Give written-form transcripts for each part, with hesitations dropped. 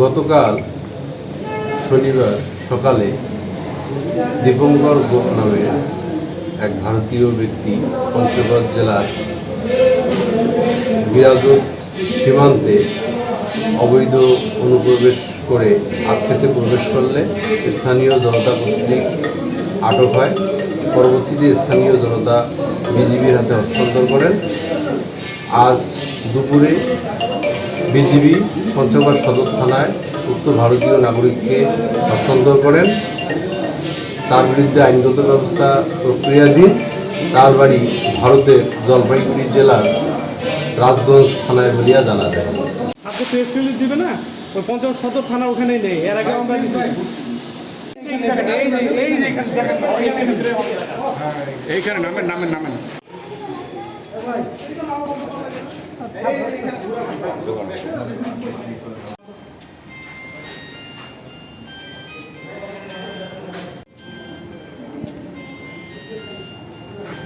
গতকাল শনিবার সকালে দীপঙ্কর গোপ নামে এক ভারতীয় ব্যক্তি পঞ্চগড় জেলার বিরাজত সীমান্তে অবৈধ অনুপ্রবেশ করে আটকেতে প্রবেশ করলে স্থানীয় জনতা কর্তৃক আটক হয়। পরবর্তীতে স্থানীয় জনতা বিজিবির হাতে হস্তান্তর করেন। আজ দুপুরে বিজিবি পঞ্চগড় সদর থানায় উক্ত ভারতীয় নাগরিককে হস্তান্তর করেন। তার বিরুদ্ধে আইনগত ব্যবস্থা প্রক্রিয়াধীন। তার বাড়ি ভারতের জলপাইগুড়ি জেলার রাজগঞ্জ থানায় বলিয়া জানা যায়। আপনি প্রেস রিলিজ দিবে না, ওই পঞ্চগড় সদর থানা ওখানেই নেই, এর আগে আমরা এইখানে নামেন নামেন নামেন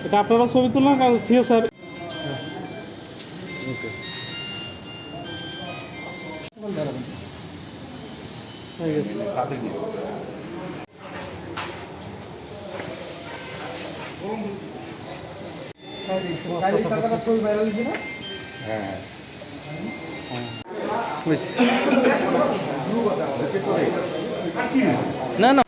এটা আপনারা ছবি তুললেন কারণ সিও স্যার না না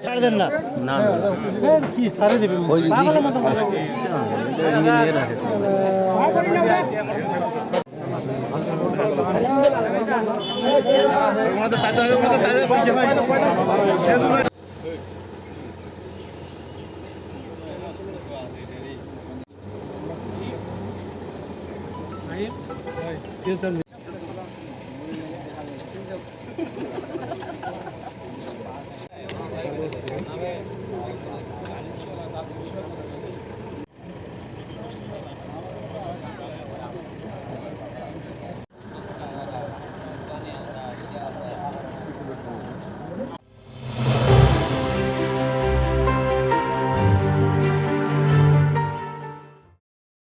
ছাড় দেন না না কি ছাড়ে দেবে ওই